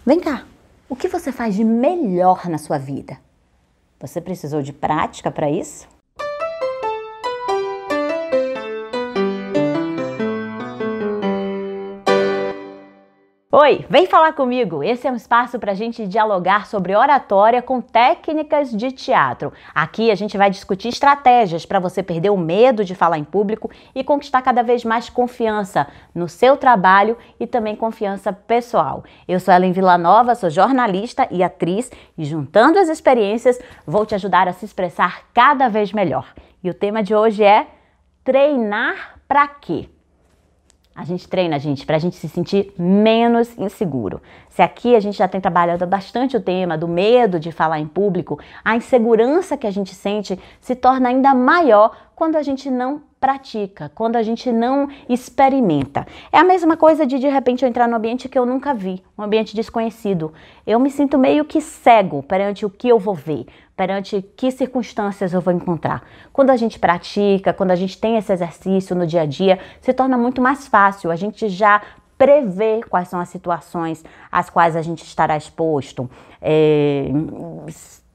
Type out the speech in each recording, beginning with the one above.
Vem cá, o que você faz de melhor na sua vida? Você precisou de prática para isso? Oi, vem falar comigo! Esse é um espaço para a gente dialogar sobre oratória com técnicas de teatro. Aqui a gente vai discutir estratégias para você perder o medo de falar em público e conquistar cada vez mais confiança no seu trabalho e também confiança pessoal. Eu sou Ellen Villanova, sou jornalista e atriz e juntando as experiências vou te ajudar a se expressar cada vez melhor. E o tema de hoje é treinar para quê? A gente treina, para a gente se sentir menos inseguro. Se aqui a gente já tem trabalhado bastante o tema do medo de falar em público, a insegurança que a gente sente se torna ainda maior quando a gente não pratica, quando a gente não experimenta. É a mesma coisa de repente eu entrar num ambiente que eu nunca vi, um ambiente desconhecido. Eu me sinto meio que cego perante o que eu vou ver, perante que circunstâncias eu vou encontrar. Quando a gente pratica, quando a gente tem esse exercício no dia a dia, se torna muito mais fácil, a gente já prevê quais são as situações às quais a gente estará exposto,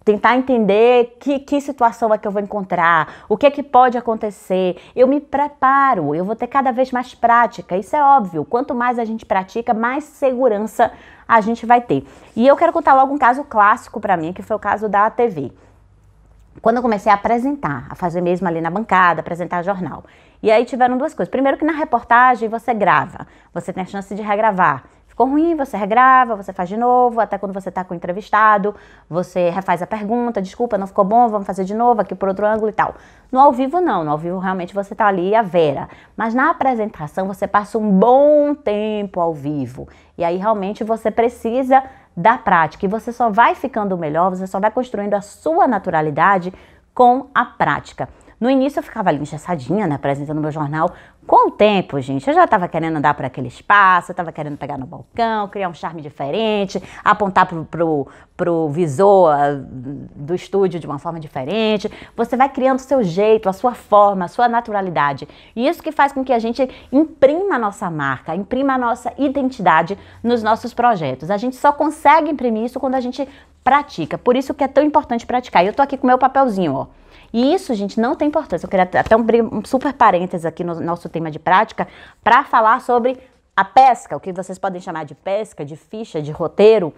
tentar entender que situação é que eu vou encontrar, o que é que pode acontecer. Eu me preparo, eu vou ter cada vez mais prática, isso é óbvio. Quanto mais a gente pratica, mais segurança a gente vai ter. E eu quero contar logo um caso clássico para mim, que foi o caso da TV. Quando eu comecei a apresentar, a fazer mesmo ali na bancada, apresentar jornal. E aí tiveram duas coisas. Primeiro que na reportagem você grava, você tem a chance de regravar. Ficou ruim, você regrava, você faz de novo, até quando você está com o entrevistado, você refaz a pergunta, desculpa, não ficou bom, vamos fazer de novo, aqui por outro ângulo e tal. No ao vivo não, no ao vivo realmente você está ali a vera, mas na apresentação você passa um bom tempo ao vivo, e aí realmente você precisa da prática, e você só vai ficando melhor, você só vai construindo a sua naturalidade com a prática. No início eu ficava ali engessadinha, né, apresentando meu jornal. Com o tempo, gente, eu já estava querendo andar por aquele espaço, eu estava querendo pegar no balcão, criar um charme diferente, apontar pro visor do estúdio de uma forma diferente. Você vai criando o seu jeito, a sua forma, a sua naturalidade. E isso que faz com que a gente imprima a nossa marca, imprima a nossa identidade nos nossos projetos. A gente só consegue imprimir isso quando a gente pratica. Por isso que é tão importante praticar. E eu tô aqui com o meu papelzinho, ó. E isso, gente, não tem importância. Eu queria até um super parênteses aqui no nosso tema de prática para falar sobre a pesca, o que vocês podem chamar de pesca, de ficha, de roteiro.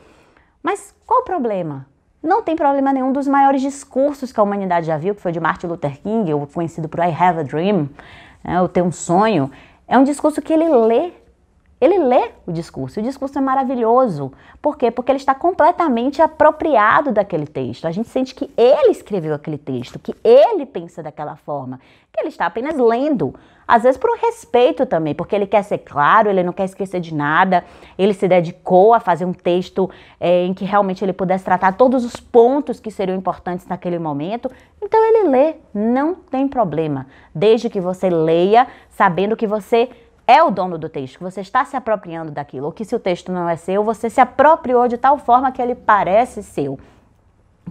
Mas qual o problema? Não tem problema nenhum dos maiores discursos que a humanidade já viu, que foi de Martin Luther King, o conhecido por I Have a Dream, né, eu tenho um sonho. É um discurso que ele lê o discurso é maravilhoso. Por quê? Porque ele está completamente apropriado daquele texto. A gente sente que ele escreveu aquele texto, que ele pensa daquela forma, que ele está apenas lendo. Às vezes por um respeito também, porque ele quer ser claro, ele não quer esquecer de nada, ele se dedicou a fazer um texto em que realmente ele pudesse tratar todos os pontos que seriam importantes naquele momento. Então ele lê, não tem problema, desde que você leia sabendo que você é o dono do texto, que você está se apropriando daquilo, ou que se o texto não é seu, você se apropriou de tal forma que ele parece seu,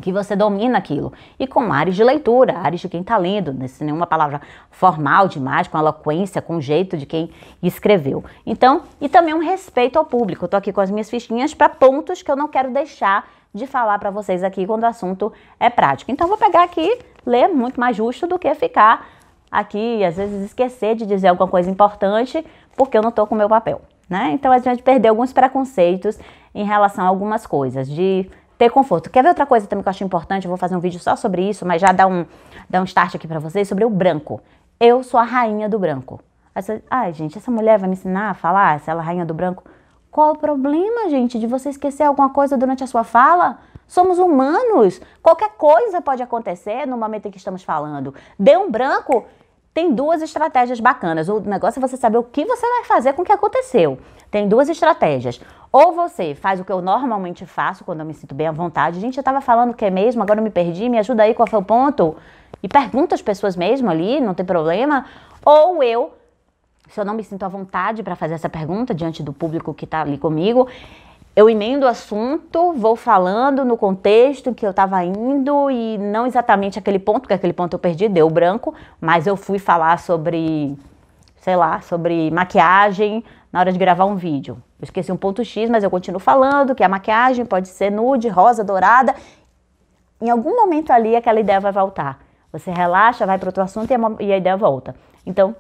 que você domina aquilo. E com áreas de leitura, áreas de quem está lendo, sem nenhuma palavra formal demais, com eloquência, com jeito de quem escreveu. Então, e também um respeito ao público. Eu estou aqui com as minhas fichinhas para pontos que eu não quero deixar de falar para vocês aqui quando o assunto é prático. Então, vou pegar aqui, ler, muito mais justo do que ficar aqui, às vezes esquecer de dizer alguma coisa importante porque eu não estou com o meu papel, né? Então a gente perdeu alguns preconceitos em relação a algumas coisas, de ter conforto. Quer ver outra coisa também que eu acho importante? Eu vou fazer um vídeo só sobre isso, mas já dá um start aqui pra vocês, sobre o branco. Eu sou a rainha do branco. Ai, gente, essa mulher vai me ensinar a falar se ela é a rainha do branco? Qual o problema, gente, de você esquecer alguma coisa durante a sua fala? Somos humanos. Qualquer coisa pode acontecer no momento em que estamos falando. Deu um branco, tem duas estratégias bacanas. O negócio é você saber o que você vai fazer com o que aconteceu. Tem duas estratégias. Ou você faz o que eu normalmente faço quando eu me sinto bem à vontade. Gente, eu tava falando o que mesmo? Agora eu me perdi. Me ajuda aí, qual foi o ponto? E pergunta às pessoas mesmo ali, não tem problema. Ou eu, se eu não me sinto à vontade para fazer essa pergunta diante do público que tá ali comigo, eu emendo o assunto, vou falando no contexto em que eu estava indo e não exatamente aquele ponto, porque aquele ponto eu perdi, deu branco, mas eu fui falar sobre, sei lá, sobre maquiagem na hora de gravar um vídeo. Eu esqueci um ponto X, mas eu continuo falando que a maquiagem pode ser nude, rosa, dourada. Em algum momento ali, aquela ideia vai voltar. Você relaxa, vai para outro assunto e a ideia volta. Então,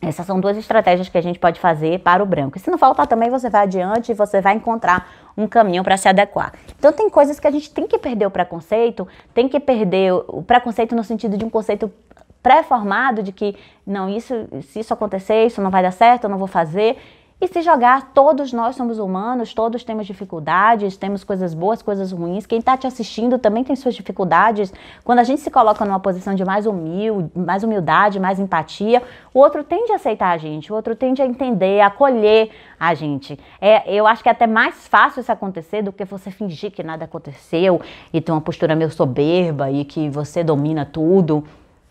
essas são duas estratégias que a gente pode fazer para o branco. E se não faltar também, você vai adiante e você vai encontrar um caminho para se adequar. Então, tem coisas que a gente tem que perder o preconceito, tem que perder o preconceito no sentido de um conceito pré-formado de que, não, se isso acontecer, isso não vai dar certo, eu não vou fazer. E se jogar, todos nós somos humanos, todos temos dificuldades, temos coisas boas, coisas ruins. Quem está te assistindo também tem suas dificuldades. Quando a gente se coloca numa posição de mais humildade, mais empatia, o outro tende a aceitar a gente, o outro tende a entender, a acolher a gente. Eu acho que é até mais fácil isso acontecer do que você fingir que nada aconteceu e ter uma postura meio soberba e que você domina tudo.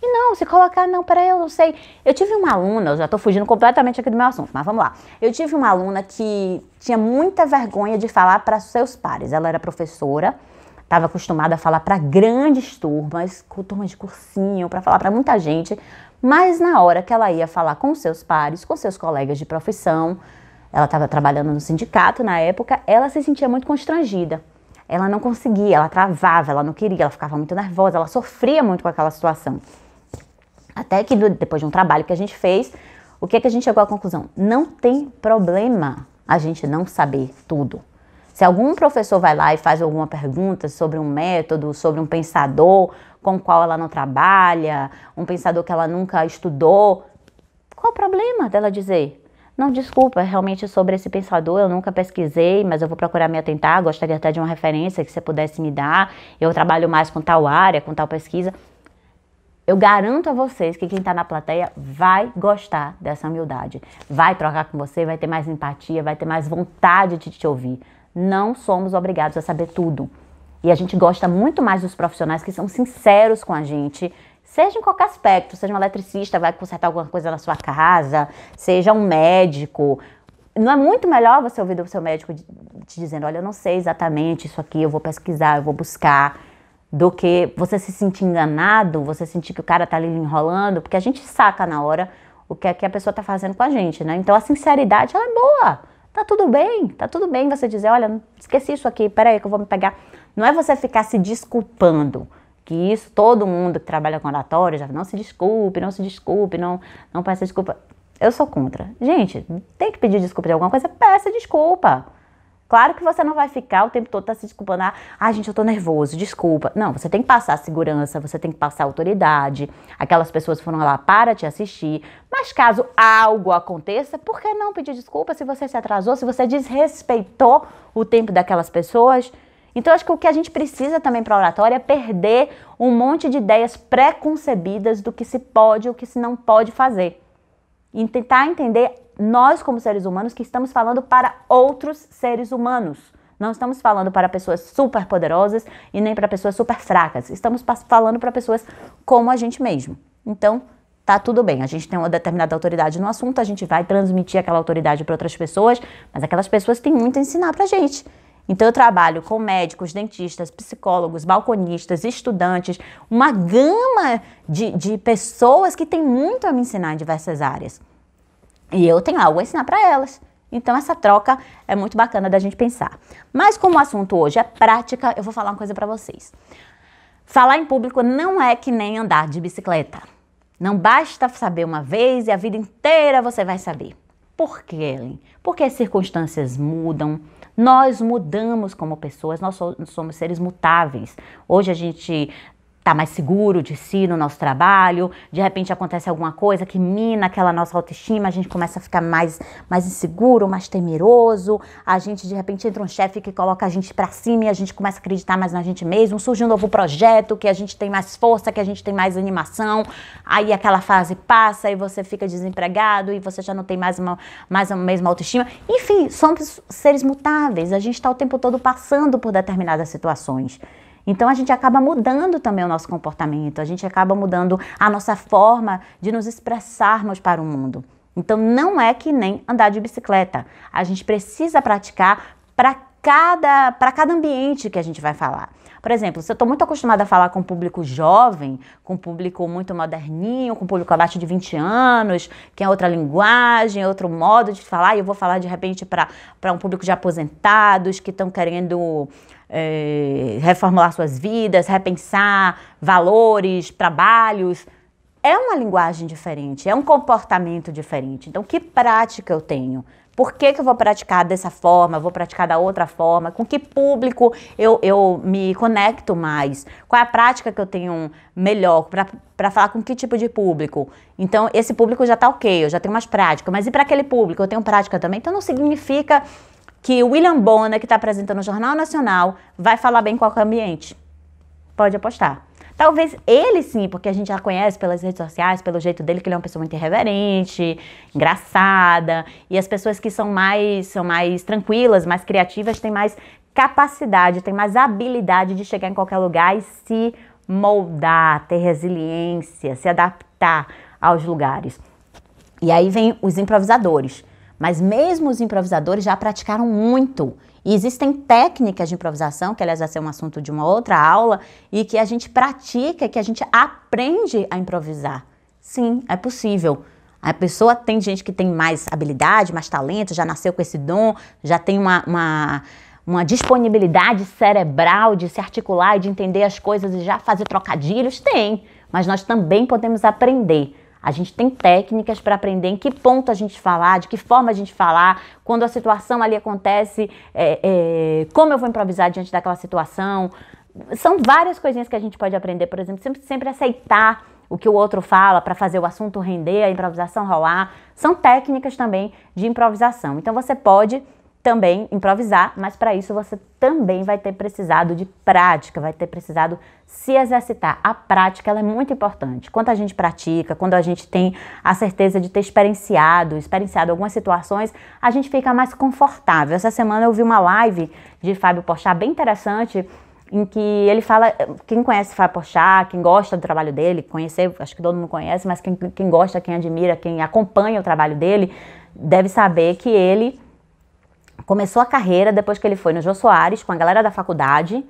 E não, se colocar, não, peraí, eu não sei. Eu tive uma aluna, eu já tô fugindo completamente aqui do meu assunto, mas vamos lá. Eu tive uma aluna que tinha muita vergonha de falar para seus pares. Ela era professora, estava acostumada a falar para grandes turmas de cursinho, para falar para muita gente. Mas na hora que ela ia falar com seus pares, com seus colegas de profissão, ela estava trabalhando no sindicato na época, ela se sentia muito constrangida. Ela não conseguia, ela travava, ela não queria, ela ficava muito nervosa, ela sofria muito com aquela situação. Até que depois de um trabalho que a gente fez, o que a gente chegou à conclusão? Não tem problema a gente não saber tudo. Se algum professor vai lá e faz alguma pergunta sobre um método, sobre um pensador com o qual ela não trabalha, um pensador que ela nunca estudou, qual o problema dela dizer? Não, desculpa, realmente sobre esse pensador eu nunca pesquisei, mas eu vou procurar me atentar, gostaria até de uma referência que você pudesse me dar, eu trabalho mais com tal área, com tal pesquisa. Eu garanto a vocês que quem está na plateia vai gostar dessa humildade. Vai trocar com você, vai ter mais empatia, vai ter mais vontade de te ouvir. Não somos obrigados a saber tudo. E a gente gosta muito mais dos profissionais que são sinceros com a gente, seja em qualquer aspecto, seja um eletricista, vai consertar alguma coisa na sua casa, seja um médico. Não é muito melhor você ouvir do seu médico te dizendo, olha, eu não sei exatamente isso aqui, eu vou pesquisar, eu vou buscar, do que você se sentir enganado, você sentir que o cara tá ali enrolando, porque a gente saca na hora o que a pessoa tá fazendo com a gente, né? Então a sinceridade, ela é boa, tá tudo bem você dizer, olha, esqueci isso aqui, peraí que eu vou me pegar. Não é você ficar se desculpando, que isso todo mundo que trabalha com oratório já não se desculpe, não peça desculpa. Eu sou contra. Gente, tem que pedir desculpa de alguma coisa, peça desculpa. Claro que você não vai ficar o tempo todo se desculpando. Gente, eu tô nervoso, desculpa. Não, você tem que passar segurança, você tem que passar autoridade. Aquelas pessoas foram lá para te assistir. Mas caso algo aconteça, por que não pedir desculpa se você se atrasou, se você desrespeitou o tempo daquelas pessoas? Então, acho que o que a gente precisa também para a oratória é perder um monte de ideias pré-concebidas do que se pode e o que se não pode fazer. E tentar entender nós, como seres humanos, que estamos falando para outros seres humanos. Não estamos falando para pessoas super poderosas e nem para pessoas super fracas. Estamos falando para pessoas como a gente mesmo. Então, tá tudo bem. A gente tem uma determinada autoridade no assunto, a gente vai transmitir aquela autoridade para outras pessoas, mas aquelas pessoas têm muito a ensinar pra gente. Então, eu trabalho com médicos, dentistas, psicólogos, balconistas, estudantes, uma gama de pessoas que têm muito a me ensinar em diversas áreas. E eu tenho algo a ensinar para elas. Então, essa troca é muito bacana da gente pensar. Mas como o assunto hoje é prática, eu vou falar uma coisa para vocês. Falar em público não é que nem andar de bicicleta. Não basta saber uma vez e a vida inteira você vai saber. Por quê, Ellen? Porque as circunstâncias mudam, nós mudamos como pessoas, nós somos seres mutáveis. Hoje a gente tá mais seguro de si no nosso trabalho, de repente acontece alguma coisa que mina aquela nossa autoestima, a gente começa a ficar mais inseguro, mais temeroso, a gente de repente entra um chefe que coloca a gente pra cima e a gente começa a acreditar mais na gente mesmo, surge um novo projeto que a gente tem mais força, que a gente tem mais animação, aí aquela fase passa e você fica desempregado e você já não tem mais a mesma autoestima. Enfim, somos seres mutáveis, a gente tá o tempo todo passando por determinadas situações. Então, a gente acaba mudando também o nosso comportamento, a gente acaba mudando a nossa forma de nos expressarmos para o mundo. Então, não é que nem andar de bicicleta. A gente precisa praticar para para cada ambiente que a gente vai falar. Por exemplo, se eu estou muito acostumada a falar com um público jovem, com um público muito moderninho, com um público abaixo de 20 anos, que é outra linguagem, outro modo de falar, e eu vou falar de repente para um público de aposentados que estão querendo reformular suas vidas, repensar valores, trabalhos. É uma linguagem diferente, é um comportamento diferente. Então, que prática eu tenho? Por que eu vou praticar dessa forma, vou praticar da outra forma? Com que público eu me conecto mais? Qual é a prática que eu tenho melhor para falar com que tipo de público? Então, esse público já está ok, eu já tenho mais prática. Mas e para aquele público? Eu tenho prática também? Então, não significa que o William Bonner, que está apresentando o Jornal Nacional, vai falar bem em qualquer ambiente. Pode apostar. Talvez ele sim, porque a gente já conhece pelas redes sociais, pelo jeito dele, que ele é uma pessoa muito irreverente, engraçada, e as pessoas que são mais tranquilas, mais criativas, têm mais capacidade, têm mais habilidade de chegar em qualquer lugar e se moldar, ter resiliência, se adaptar aos lugares. E aí vem os improvisadores. Mas mesmo os improvisadores já praticaram muito. E existem técnicas de improvisação, que aliás vai ser um assunto de uma outra aula, e que a gente pratica, que a gente aprende a improvisar. Sim, é possível. A pessoa tem gente que tem mais habilidade, mais talento, já nasceu com esse dom, já tem uma disponibilidade cerebral de se articular e de entender as coisas e já fazer trocadilhos. Tem, mas nós também podemos aprender. A gente tem técnicas para aprender em que ponto a gente falar, de que forma a gente falar, quando a situação ali acontece, como eu vou improvisar diante daquela situação. São várias coisinhas que a gente pode aprender, por exemplo, sempre aceitar o que o outro fala para fazer o assunto render, a improvisação rolar. São técnicas também de improvisação. Então você pode também improvisar, mas para isso você também vai ter precisado de prática, vai ter precisado se exercitar. A prática, ela é muito importante. Quando a gente pratica, quando a gente tem a certeza de ter experienciado algumas situações, a gente fica mais confortável. Essa semana eu vi uma live de Fábio Porchat bem interessante, em que ele fala, quem conhece Fábio Porchat, quem gosta do trabalho dele, conhecer, acho que todo mundo conhece, mas quem gosta, quem admira, quem acompanha o trabalho dele, deve saber que ele começou a carreira depois que ele foi no Jô Soares com a galera da faculdade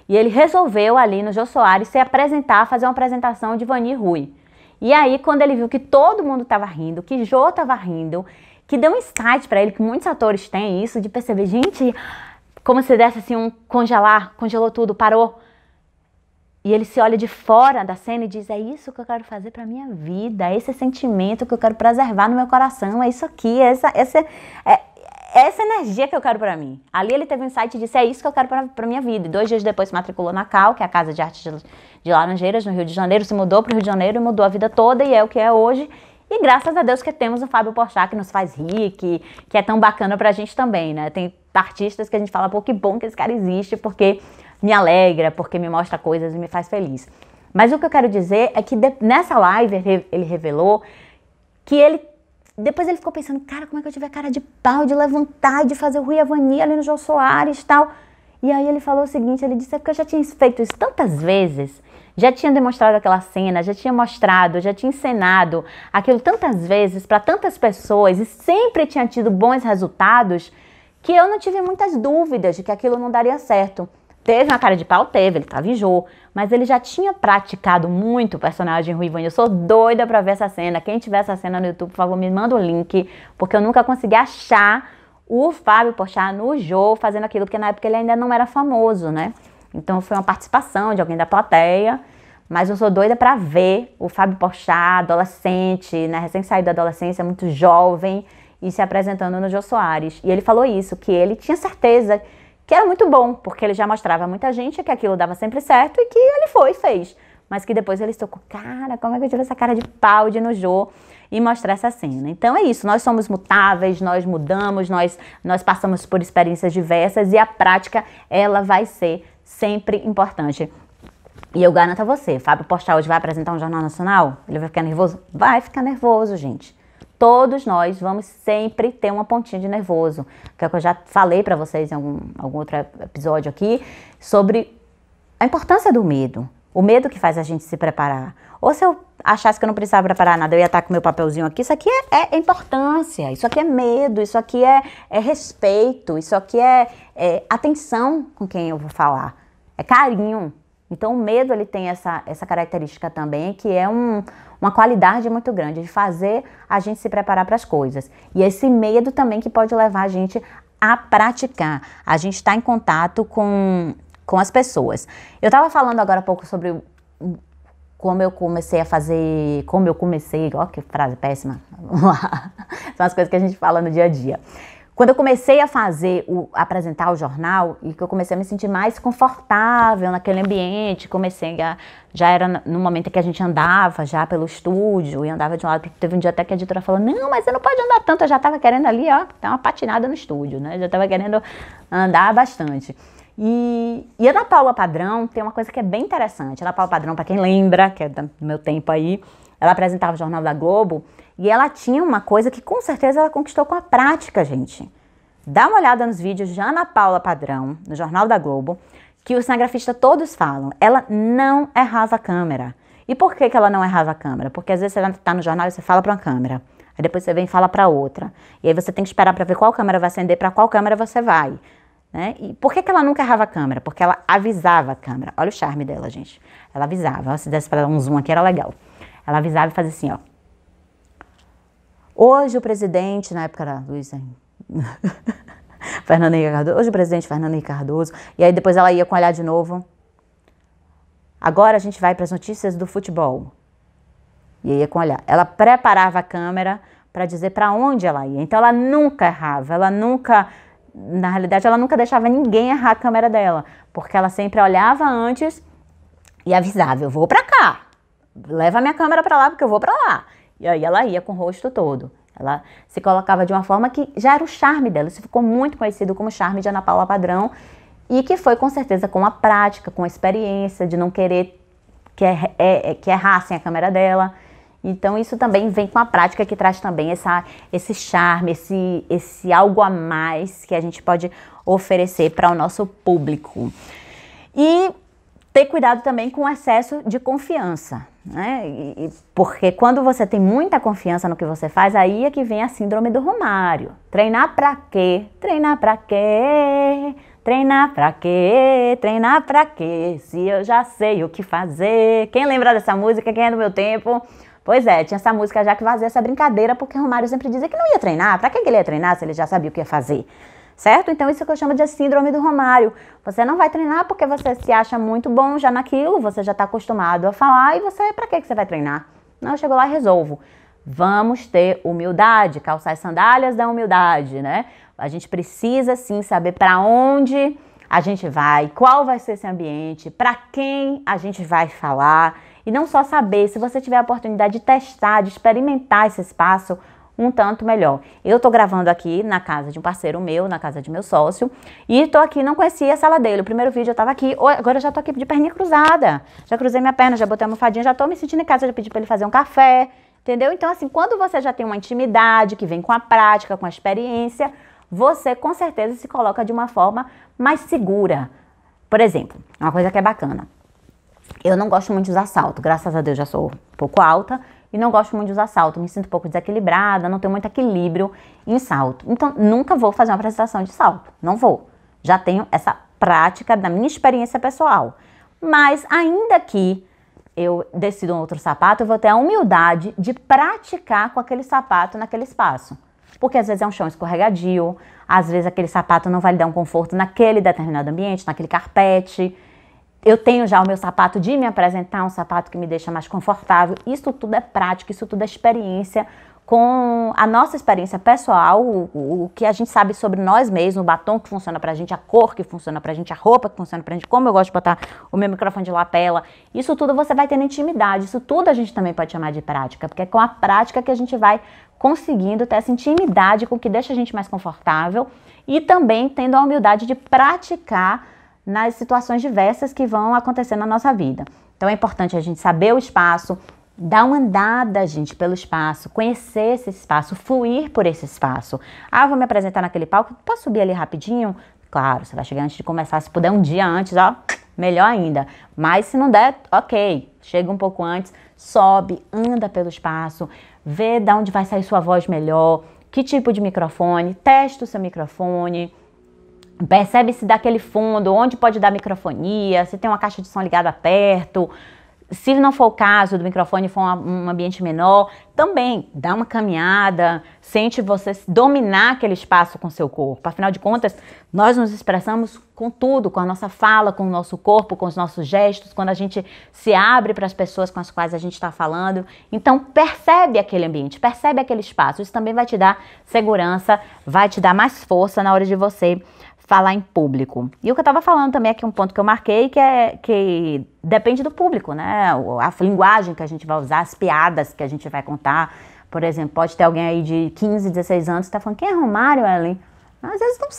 e ele resolveu ali no Jô Soares se apresentar, fazer uma apresentação de Vani e Rui. E aí quando ele viu que todo mundo estava rindo, que Jô estava rindo, que deu um insight para ele, que muitos atores têm isso, de perceber, gente, como se desse assim um congelou tudo, parou. E ele se olha de fora da cena e diz, é isso que eu quero fazer para minha vida, é esse sentimento que eu quero preservar no meu coração, é isso aqui, essa energia que eu quero pra mim. Ali ele teve um insight e disse, é isso que eu quero pra minha vida. E 2 dias depois se matriculou na CAL, que é a Casa de Artes de Laranjeiras, no Rio de Janeiro. Se mudou pro Rio de Janeiro e mudou a vida toda e é o que é hoje. E graças a Deus que temos o Fábio Porchat, que nos faz rir, que é tão bacana pra gente também, né? Tem artistas que a gente fala, pô, que bom que esse cara existe, porque me alegra, porque me mostra coisas e me faz feliz. Mas o que eu quero dizer é que nessa live ele revelou que depois ele ficou pensando, cara, como é que eu tive a cara de pau de levantar e de fazer o Rui e a Vani ali no Jô Soares e tal. E aí ele falou o seguinte, ele disse, é porque eu já tinha feito isso tantas vezes, já tinha demonstrado aquela cena, já tinha mostrado, já tinha encenado aquilo tantas vezes para tantas pessoas e sempre tinha tido bons resultados, que eu não tive muitas dúvidas de que aquilo não daria certo. Teve uma cara de pau? Teve, ele estava em Jô, mas ele já tinha praticado muito o personagem Rui e Vani. Eu sou doida pra ver essa cena. Quem tiver essa cena no YouTube, por favor, me manda o link, porque eu nunca consegui achar o Fábio Porchat no Jô fazendo aquilo, porque na época ele ainda não era famoso, né? Então foi uma participação de alguém da plateia, mas eu sou doida pra ver o Fábio Porchat, adolescente, né, recém-saído da adolescência, muito jovem, e se apresentando no Jô Soares. E ele falou isso, que ele tinha certeza que era muito bom, porque ele já mostrava a muita gente que aquilo dava sempre certo e que ele fez. Mas que depois ele tocou, cara, como é que eu tive essa cara de pau de ir no Jô e mostrar essa cena? Então é isso, nós somos mutáveis, nós mudamos, nós passamos por experiências diversas e a prática, ela vai ser sempre importante. E eu garanto a você, Fábio Porchat hoje vai apresentar um Jornal Nacional? Ele vai ficar nervoso? Vai ficar nervoso, gente. Todos nós vamos sempre ter uma pontinha de nervoso, que é o que eu já falei para vocês em algum outro episódio aqui, sobre a importância do medo. O medo que faz a gente se preparar. Ou se eu achasse que eu não precisava preparar nada, eu ia estar com meu papelzinho aqui. Isso aqui é importância, isso aqui é medo, isso aqui é respeito, isso aqui é atenção com quem eu vou falar. É carinho. Então, o medo, ele tem essa característica também, que é uma qualidade muito grande, de fazer a gente se preparar para as coisas. E esse medo também que pode levar a gente a praticar. A gente está em contato com as pessoas. Eu estava falando agora há pouco sobre como eu comecei, ó, que frase péssima. São as coisas que a gente fala no dia a dia. Quando eu comecei a apresentar o jornal, e que eu comecei a me sentir mais confortável naquele ambiente, já era no momento em que a gente andava já pelo estúdio, e andava de um lado, teve um dia até que a editora falou, não, mas você não pode andar tanto, eu já estava querendo ali, ó, dar uma patinada no estúdio, né, já estava querendo andar bastante. E a Ana Paula Padrão tem uma coisa que é bem interessante. A Ana Paula Padrão, para quem lembra, que é do meu tempo aí, ela apresentava o Jornal da Globo e ela tinha uma coisa que com certeza ela conquistou com a prática, gente. Dá uma olhada nos vídeos de Ana Paula Padrão, no Jornal da Globo, que os cinegrafistas todos falam. Ela não errava a câmera. E por que ela não errava a câmera? Porque às vezes você está no jornal e você fala para uma câmera. Aí depois você vem e fala para outra. E aí você tem que esperar para ver qual câmera vai acender, para qual câmera você vai. Né? E por que ela nunca errava a câmera? Porque ela avisava a câmera. Olha o charme dela, gente. Ela avisava. Se desse para dar um zoom aqui, era legal. Ela avisava e fazia assim, ó. Hoje o presidente, na época era Luiz Fernando Henrique Cardoso. Hoje o presidente Fernando Henrique Cardoso. E aí depois ela ia com o olhar de novo. Agora a gente vai para as notícias do futebol. E aí ia com o olhar. Ela preparava a câmera para dizer para onde ela ia. Então ela nunca errava. Ela nunca... Na realidade, ela nunca deixava ninguém errar a câmera dela, porque ela sempre olhava antes e avisava, eu vou pra cá, leva a minha câmera pra lá porque eu vou pra lá. E aí ela ia com o rosto todo. Ela se colocava de uma forma que já era o charme dela. Isso ficou muito conhecido como charme de Ana Paula Padrão e que foi com certeza com a prática, com a experiência de não querer que errassem a câmera dela. Então isso também vem com a prática, que traz também esse charme, esse algo a mais que a gente pode oferecer para o nosso público. E ter cuidado também com o excesso de confiança, né? Porque quando você tem muita confiança no que você faz, aí é que vem a síndrome do Romário. Treinar pra quê? Treinar pra quê? Treinar pra quê? Treinar pra quê? Se eu já sei o que fazer. Quem lembra dessa música? Quem é do meu tempo? Pois é, tinha essa música já que fazia essa brincadeira, porque o Romário sempre dizia que não ia treinar. Pra que ele ia treinar se ele já sabia o que ia fazer? Certo? Então isso é o que eu chamo de síndrome do Romário. Você não vai treinar porque você se acha muito bom já naquilo, você já está acostumado a falar e você, pra que você vai treinar? Não, eu chego lá e resolvo. Vamos ter humildade, calçar as sandálias da humildade, né? A gente precisa sim saber para onde a gente vai, qual vai ser esse ambiente, para quem a gente vai falar. E não só saber, se você tiver a oportunidade de testar, de experimentar esse espaço, um tanto melhor. Eu tô gravando aqui na casa de um parceiro meu, na casa de meu sócio, e tô aqui, não conhecia a sala dele. O primeiro vídeo eu tava aqui, agora eu já tô aqui de perninha cruzada. Já cruzei minha perna, já botei uma almofadinha, já tô me sentindo em casa, já pedi pra ele fazer um café, entendeu? Então assim, quando você já tem uma intimidade que vem com a prática, com a experiência, você com certeza se coloca de uma forma mais segura. Por exemplo, uma coisa que é bacana. Eu não gosto muito de usar salto, graças a Deus já sou um pouco alta e não gosto muito de usar salto, me sinto um pouco desequilibrada, não tenho muito equilíbrio em salto. Então, nunca vou fazer uma apresentação de salto, não vou. Já tenho essa prática da minha experiência pessoal. Mas, ainda que eu decida um outro sapato, eu vou ter a humildade de praticar com aquele sapato naquele espaço. Porque às vezes é um chão escorregadio, às vezes aquele sapato não vai lhe dar um conforto naquele determinado ambiente, naquele carpete. Eu tenho já o meu sapato de me apresentar, um sapato que me deixa mais confortável. Isso tudo é prática, isso tudo é experiência, com a nossa experiência pessoal, o que a gente sabe sobre nós mesmos, o batom que funciona pra gente, a cor que funciona pra gente, a roupa que funciona pra gente, como eu gosto de botar o meu microfone de lapela. Isso tudo você vai tendo intimidade, isso tudo a gente também pode chamar de prática, porque é com a prática que a gente vai conseguindo ter essa intimidade com o que deixa a gente mais confortável e também tendo a humildade de praticar nas situações diversas que vão acontecer na nossa vida. Então é importante a gente saber o espaço, dar uma andada, gente, pelo espaço, conhecer esse espaço, fluir por esse espaço. Ah, vou me apresentar naquele palco, posso subir ali rapidinho? Claro, você vai chegar antes de começar, se puder um dia antes, ó, melhor ainda. Mas se não der, ok, chega um pouco antes, sobe, anda pelo espaço, vê de onde vai sair sua voz melhor, que tipo de microfone, testa o seu microfone, percebe se dá aquele fundo, onde pode dar microfonia, se tem uma caixa de som ligada perto. Se não for o caso do microfone, for um ambiente menor, também dá uma caminhada, sente você dominar aquele espaço com seu corpo. Afinal de contas, nós nos expressamos com tudo, com a nossa fala, com o nosso corpo, com os nossos gestos, quando a gente se abre para as pessoas com as quais a gente está falando. Então, percebe aquele ambiente, percebe aquele espaço. Isso também vai te dar segurança, vai te dar mais força na hora de você falar em público. E o que eu estava falando também aqui, um ponto que eu marquei, que depende do público, né? A linguagem que a gente vai usar, as piadas que a gente vai contar. Por exemplo, pode ter alguém aí de 15, 16 anos que está falando, quem é Romário, Ellen? Às vezes não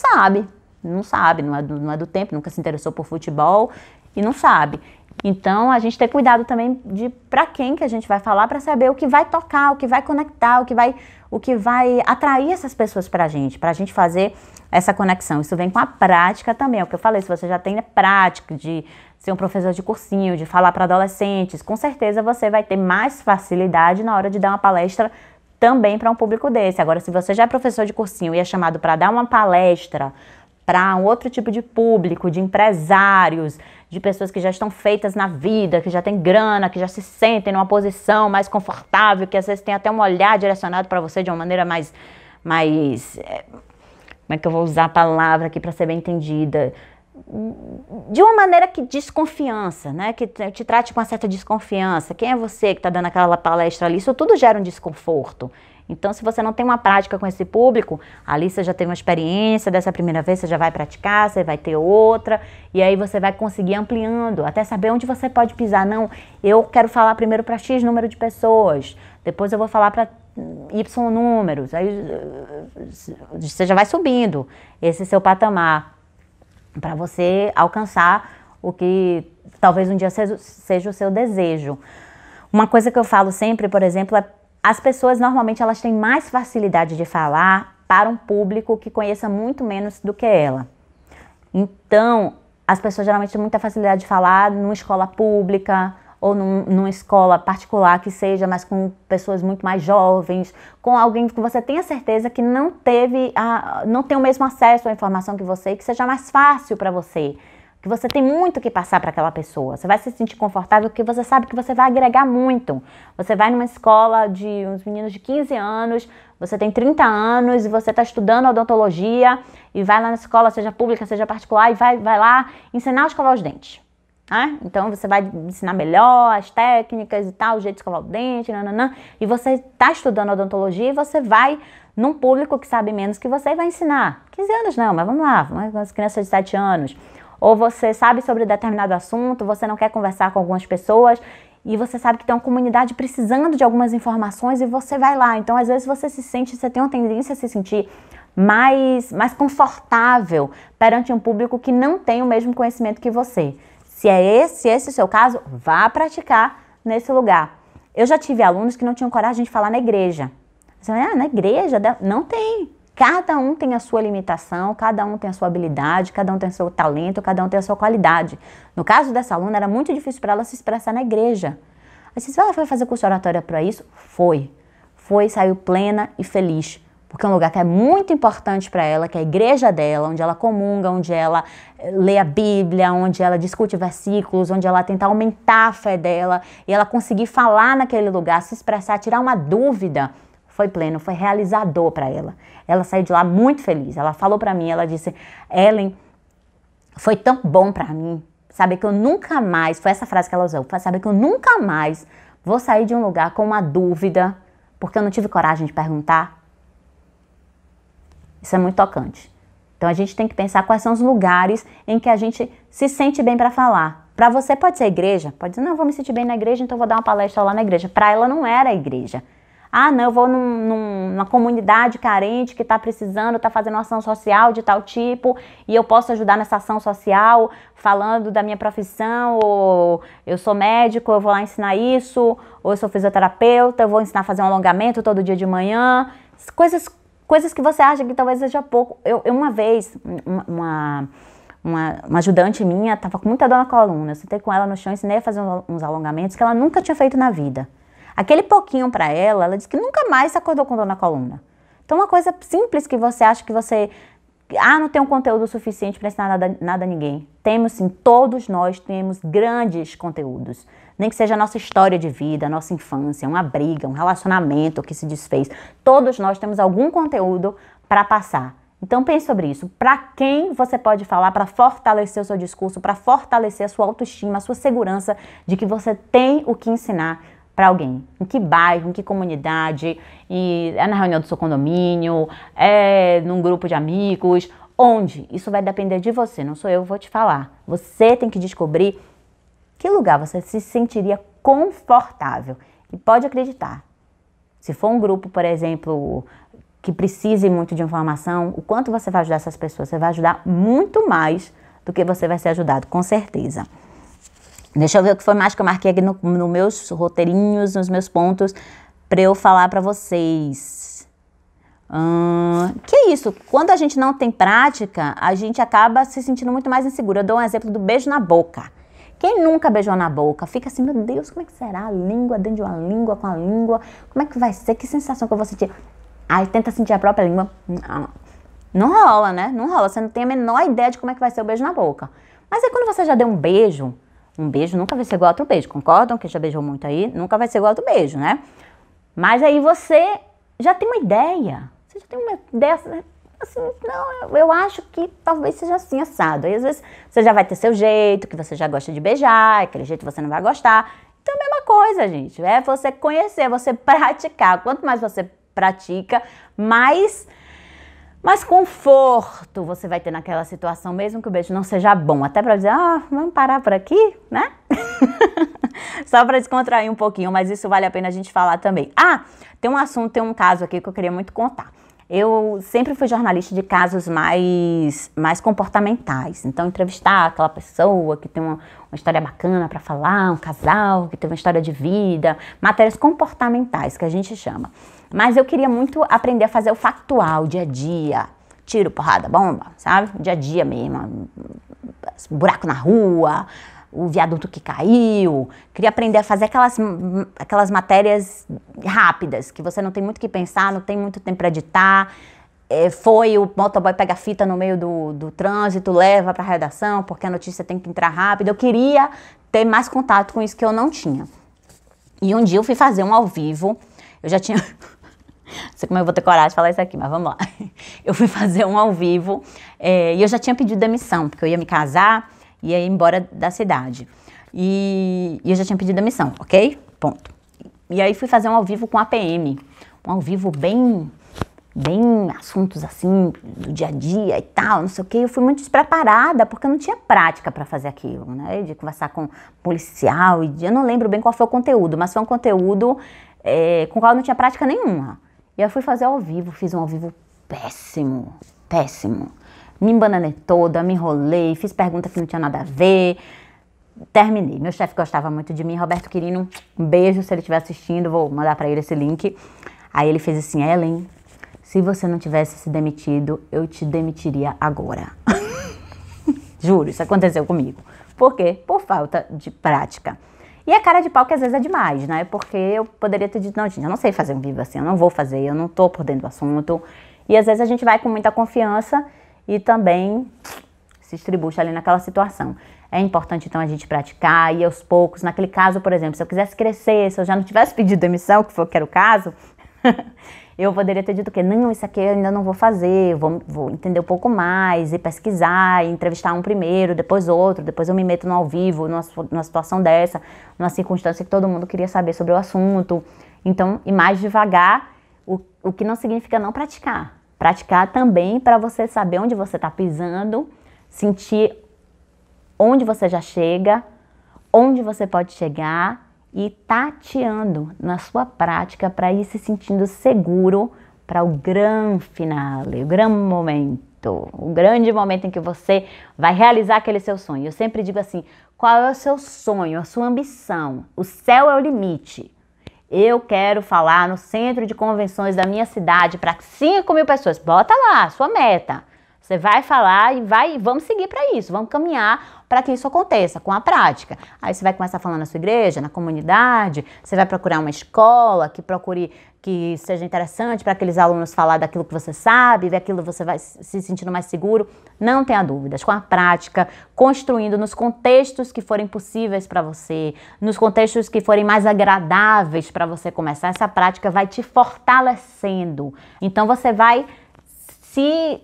sabe, não é do tempo, nunca se interessou por futebol e não sabe. Então, a gente tem cuidado também de para quem que a gente vai falar, para saber o que vai tocar, o que vai conectar, o que vai atrair essas pessoas para a gente fazer essa conexão. Isso vem com a prática também, é o que eu falei, se você já tem prática de ser um professor de cursinho, de falar para adolescentes, com certeza você vai ter mais facilidade na hora de dar uma palestra também para um público desse. Agora, se você já é professor de cursinho e é chamado para dar uma palestra para um outro tipo de público, de empresários, de pessoas que já estão feitas na vida, que já têm grana, que já se sentem numa posição mais confortável, que às vezes tem até um olhar direcionado para você de uma maneira mais como é que eu vou usar a palavra aqui para ser bem entendida? De uma maneira que desconfiança, né? Que te trate com uma certa desconfiança. Quem é você que está dando aquela palestra ali? Isso tudo gera um desconforto. Então, se você não tem uma prática com esse público, ali você já teve uma experiência, dessa primeira vez você já vai praticar, você vai ter outra, e aí você vai conseguir ampliando, até saber onde você pode pisar. Não, eu quero falar primeiro para X número de pessoas, depois eu vou falar para Y números, aí você já vai subindo esse seu patamar, para você alcançar o que talvez um dia seja o seu desejo. Uma coisa que eu falo sempre, por exemplo, é as pessoas normalmente elas têm mais facilidade de falar para um público que conheça muito menos do que ela. Então, as pessoas geralmente têm muita facilidade de falar numa escola pública ou numa escola particular que seja, mas com pessoas muito mais jovens, com alguém que você tenha certeza que não tem o mesmo acesso à informação que você, que seja mais fácil para você, que você tem muito que passar para aquela pessoa. Você vai se sentir confortável porque você sabe que você vai agregar muito. Você vai numa escola de uns meninos de 15 anos, você tem 30 anos e você está estudando odontologia e vai lá na escola, seja pública, seja particular, e vai lá ensinar a escovar os dentes. Então você vai ensinar melhor as técnicas e tal, o jeito de escovar o dente, e você está estudando odontologia e você vai num público que sabe menos que você e vai ensinar. 15 anos não, mas vamos lá, as crianças de 7 anos. Ou você sabe sobre determinado assunto, você não quer conversar com algumas pessoas e você sabe que tem uma comunidade precisando de algumas informações e você vai lá. Então, às vezes, você tem uma tendência a se sentir mais confortável perante um público que não tem o mesmo conhecimento que você. Se esse o seu caso, vá praticar nesse lugar. Eu já tive alunos que não tinham coragem de falar na igreja. Você fala, na igreja? Não tem. Cada um tem a sua limitação, cada um tem a sua habilidade, cada um tem o seu talento, cada um tem a sua qualidade. No caso dessa aluna, era muito difícil para ela se expressar na igreja. Aí você ela foi fazer curso de oratória para isso? Foi, saiu plena e feliz. Porque é um lugar que é muito importante para ela, que é a igreja dela, onde ela comunga, onde ela lê a Bíblia, onde ela discute versículos, onde ela tenta aumentar a fé dela, e ela conseguir falar naquele lugar, se expressar, tirar uma dúvida. Foi pleno, foi realizador para ela. Ela saiu de lá muito feliz. Ela falou para mim, ela disse, Ellen, foi tão bom para mim, saber que eu nunca mais, foi essa frase que ela usou, saber que eu nunca mais vou sair de um lugar com uma dúvida, porque eu não tive coragem de perguntar. Isso é muito tocante. Então a gente tem que pensar quais são os lugares em que a gente se sente bem para falar. Para você pode ser a igreja, pode dizer, não, eu vou me sentir bem na igreja, então eu vou dar uma palestra lá na igreja. Para ela não era a igreja. Não, eu vou numa comunidade carente que está precisando, está fazendo uma ação social de tal tipo e eu posso ajudar nessa ação social falando da minha profissão, ou eu sou médico, eu vou lá ensinar isso, ou eu sou fisioterapeuta, eu vou ensinar a fazer um alongamento todo dia de manhã, coisas que você acha que talvez seja pouco. Eu uma vez, uma ajudante minha estava com muita dor na coluna. Eu sentei com ela no chão, ensinei a fazer uns alongamentos que ela nunca tinha feito na vida. Aquele pouquinho para ela, ela disse que nunca mais se acordou com dor na coluna. Então, uma coisa simples que você acha que você... não tem um conteúdo suficiente para ensinar nada a ninguém. Temos sim, todos nós temos grandes conteúdos. Nem que seja a nossa história de vida, a nossa infância, uma briga, um relacionamento que se desfez. Todos nós temos algum conteúdo para passar. Então pense sobre isso. Para quem você pode falar para fortalecer o seu discurso, para fortalecer a sua autoestima, a sua segurança de que você tem o que ensinar para alguém? Em que bairro, em que comunidade? É na reunião do seu condomínio? É num grupo de amigos? Onde? Isso vai depender de você, não sou eu que vou te falar. Você tem que descobrir que lugar você se sentiria confortável. E pode acreditar, se for um grupo, por exemplo, que precise muito de informação, o quanto você vai ajudar essas pessoas? Você vai ajudar muito mais do que você vai ser ajudado, com certeza. Deixa eu ver o que foi mais que eu marquei aqui nos meus roteirinhos, nos meus pontos, para eu falar para vocês. Que isso? Quando a gente não tem prática, a gente acaba se sentindo muito mais insegura. Eu dou um exemplo do beijo na boca. Quem nunca beijou na boca? Fica assim, meu Deus, como é que será? A língua dentro de uma língua com a língua. Como é que vai ser? Que sensação que eu vou sentir? Aí tenta sentir a própria língua. Não rola, né? Não rola. Você não tem a menor ideia de como é que vai ser o beijo na boca. Mas aí quando você já deu um beijo nunca vai ser igual a outro beijo. Concordam? Quem já beijou muito aí, nunca vai ser igual a outro beijo, né? Mas aí você já tem uma ideia. Você já tem uma ideia... Assim, não, eu acho que talvez seja assim, assado. Aí, às vezes, você já vai ter seu jeito, que você já gosta de beijar, aquele jeito você não vai gostar. Então, é a mesma coisa, gente. É você conhecer, você praticar. Quanto mais você pratica, mais conforto você vai ter naquela situação, mesmo que o beijo não seja bom. Até pra dizer, vamos parar por aqui, né? Só pra descontrair um pouquinho, mas isso vale a pena a gente falar também. Tem um caso aqui que eu queria muito contar. Eu sempre fui jornalista de casos mais comportamentais. Então, entrevistar aquela pessoa que tem uma história bacana para falar, um casal que teve uma história de vida, matérias comportamentais, que a gente chama. Mas eu queria muito aprender a fazer o factual, o dia a dia. Tiro, porrada, bomba, sabe? Dia a dia mesmo. Buraco na rua, o viaduto que caiu. Queria aprender a fazer aquelas matérias rápidas, que você não tem muito o que pensar, não tem muito tempo para editar. O motoboy pega a fita no meio do trânsito, leva para a redação, porque a notícia tem que entrar rápido. Eu queria ter mais contato com isso que eu não tinha. E um dia eu fui fazer um ao vivo, eu já tinha... Não sei como eu vou ter coragem de falar isso aqui, mas vamos lá. Eu fui fazer um ao vivo e eu já tinha pedido demissão, porque eu ia me casar, ia ir embora da cidade. E eu já tinha pedido demissão, ok? Ponto. E aí fui fazer um ao vivo com a PM. Um ao vivo bem assuntos assim, do dia a dia e tal, não sei o quê. Eu fui muito despreparada, porque eu não tinha prática para fazer aquilo, né? De conversar com policial, e eu não lembro bem qual foi o conteúdo, mas foi um conteúdo com o qual eu não tinha prática nenhuma. E eu fui fazer ao vivo, fiz um ao vivo péssimo. Me embananei toda, me enrolei, fiz pergunta que não tinha nada a ver. Terminei. Meu chefe gostava muito de mim, Roberto Quirino, um beijo se ele estiver assistindo, vou mandar para ele esse link. Aí ele fez assim, Ellen, se você não tivesse se demitido, eu te demitiria agora. Juro, isso aconteceu comigo. Por quê? Por falta de prática. E a cara de pau que às vezes é demais, né? Porque eu poderia ter dito, não, gente, eu não sei fazer um vivo assim, eu não vou fazer, eu não tô por dentro do assunto. E às vezes a gente vai com muita confiança e também se estribucha ali naquela situação. É importante, então, a gente praticar e aos poucos. Naquele caso, por exemplo, se eu quisesse crescer, se eu já não tivesse pedido demissão, que era o caso, eu poderia ter dito o quê? Não, isso aqui eu ainda não vou fazer, vou entender um pouco mais, e pesquisar, e entrevistar um primeiro, depois outro, depois eu me meto no ao vivo, numa situação dessa, numa circunstância que todo mundo queria saber sobre o assunto. Então, ir mais devagar, o que não significa não praticar. Praticar também para você saber onde você está pisando, sentir onde você já chega, onde você pode chegar e tateando na sua prática para ir se sentindo seguro para o grande final, o grande momento em que você vai realizar aquele seu sonho. Eu sempre digo assim, qual é o seu sonho, a sua ambição? O céu é o limite. Eu quero falar no centro de convenções da minha cidade para 5.000 pessoas. Bota lá, sua meta. Você vai falar e vamos seguir para isso, vamos caminhar para que isso aconteça com a prática. Aí você vai começar falando na sua igreja, na comunidade, você vai procurar uma escola que seja interessante para aqueles alunos falar daquilo que você sabe, ver aquilo que você vai se sentindo mais seguro. Não tenha dúvidas, com a prática, construindo nos contextos que forem possíveis para você, nos contextos que forem mais agradáveis para você começar, essa prática vai te fortalecendo. Então você vai se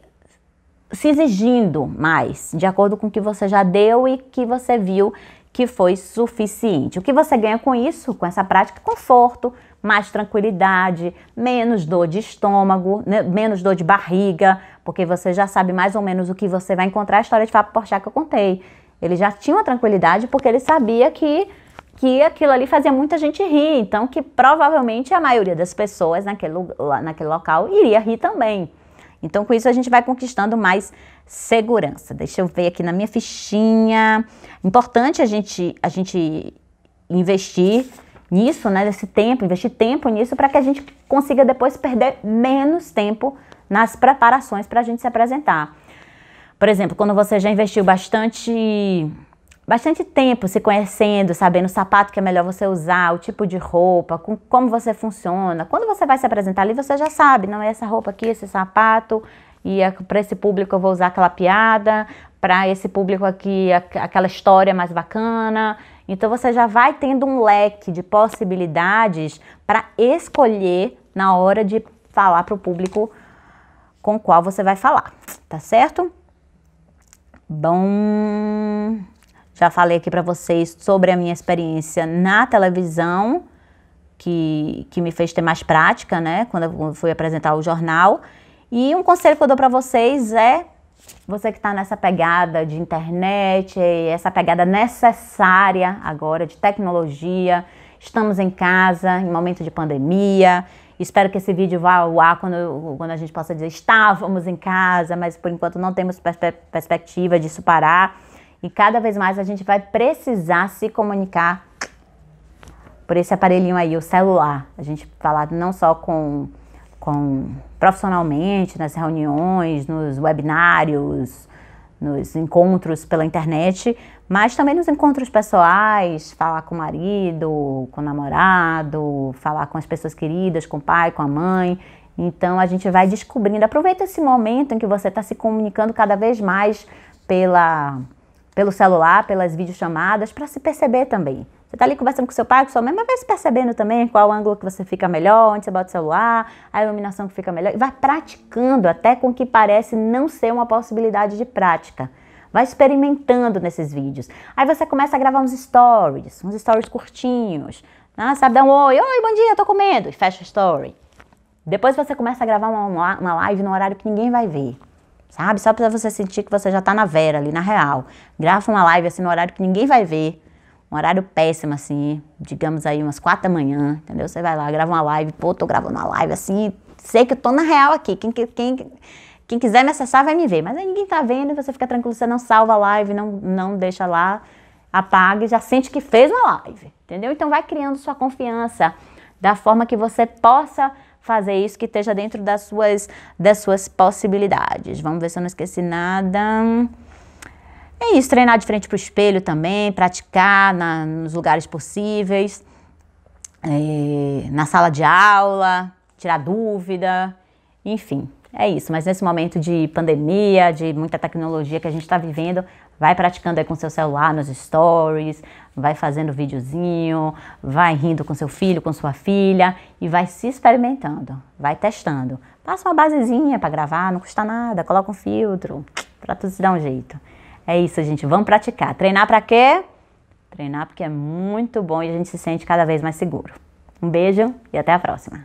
exigindo mais, de acordo com o que você já deu e que você viu que foi suficiente. O que você ganha com isso, com essa prática? Conforto, mais tranquilidade, menos dor de estômago, né? Menos dor de barriga, porque você já sabe mais ou menos o que você vai encontrar. A história de Fábio Porchat que eu contei. Ele já tinha uma tranquilidade porque ele sabia que aquilo ali fazia muita gente rir, então que provavelmente a maioria das pessoas naquele local iria rir também. Então, com isso, a gente vai conquistando mais segurança. Deixa eu ver aqui na minha fichinha. Importante a gente investir nisso, né? Nesse tempo, investir tempo nisso para que a gente consiga depois perder menos tempo nas preparações para a gente se apresentar. Por exemplo, quando você já investiu bastante tempo se conhecendo, sabendo o sapato que é melhor você usar, o tipo de roupa, como você funciona. Quando você vai se apresentar ali, você já sabe, não é essa roupa aqui, esse sapato, e para esse público eu vou usar aquela piada, para esse público aqui aquela história mais bacana. Então você já vai tendo um leque de possibilidades para escolher na hora de falar para o público com o qual você vai falar, tá certo? Bom... Já falei aqui para vocês sobre a minha experiência na televisão, que me fez ter mais prática, né? Quando eu fui apresentar o jornal. E um conselho que eu dou para vocês é, você que está nessa pegada de internet, essa pegada necessária agora de tecnologia, estamos em casa, em momento de pandemia. Espero que esse vídeo vá ao ar quando a gente possa dizer estávamos em casa, mas por enquanto não temos perspectiva disso parar. E cada vez mais a gente vai precisar se comunicar por esse aparelhinho aí, o celular. A gente falar não só com profissionalmente, nas reuniões, nos webinários, nos encontros pela internet, mas também nos encontros pessoais, falar com o marido, com o namorado, falar com as pessoas queridas, com o pai, com a mãe. Então a gente vai descobrindo. Aproveita esse momento em que você está se comunicando cada vez mais pelo celular, pelas videochamadas, para se perceber também. Você está ali conversando com seu pai, com sua mãe, mas vai se percebendo também qual ângulo que você fica melhor, onde você bota o celular, a iluminação que fica melhor. E vai praticando até com o que parece não ser uma possibilidade de prática. Vai experimentando nesses vídeos. Aí você começa a gravar uns stories curtinhos. Né? Sabe, dá um oi, bom dia, tô comendo, e fecha o story. Depois você começa a gravar uma live no horário que ninguém vai ver. Sabe? Só para você sentir que você já tá na vera ali, na real. Grava uma live assim no horário que ninguém vai ver. Um horário péssimo assim, digamos aí umas 4 da manhã, entendeu? Você vai lá, grava uma live, pô, tô gravando uma live assim, sei que eu tô na real aqui. Quem quiser me acessar vai me ver. Mas aí ninguém tá vendo e você fica tranquilo, você não salva a live, não deixa lá, apaga e já sente que fez uma live, entendeu? Então vai criando sua confiança da forma que você possa fazer isso, que esteja dentro das suas possibilidades. Vamos ver se eu não esqueci nada. É isso, treinar de frente para o espelho também, praticar nos lugares possíveis, na sala de aula, tirar dúvida, enfim, é isso. Mas nesse momento de pandemia, de muita tecnologia que a gente está vivendo, vai praticando aí com seu celular, nos stories, vai fazendo videozinho, vai rindo com seu filho, com sua filha e vai se experimentando, vai testando. Passa uma basezinha para gravar, não custa nada, coloca um filtro, para tudo se dar um jeito. É isso, gente, vamos praticar. Treinar para quê? Treinar porque é muito bom e a gente se sente cada vez mais seguro. Um beijo e até a próxima.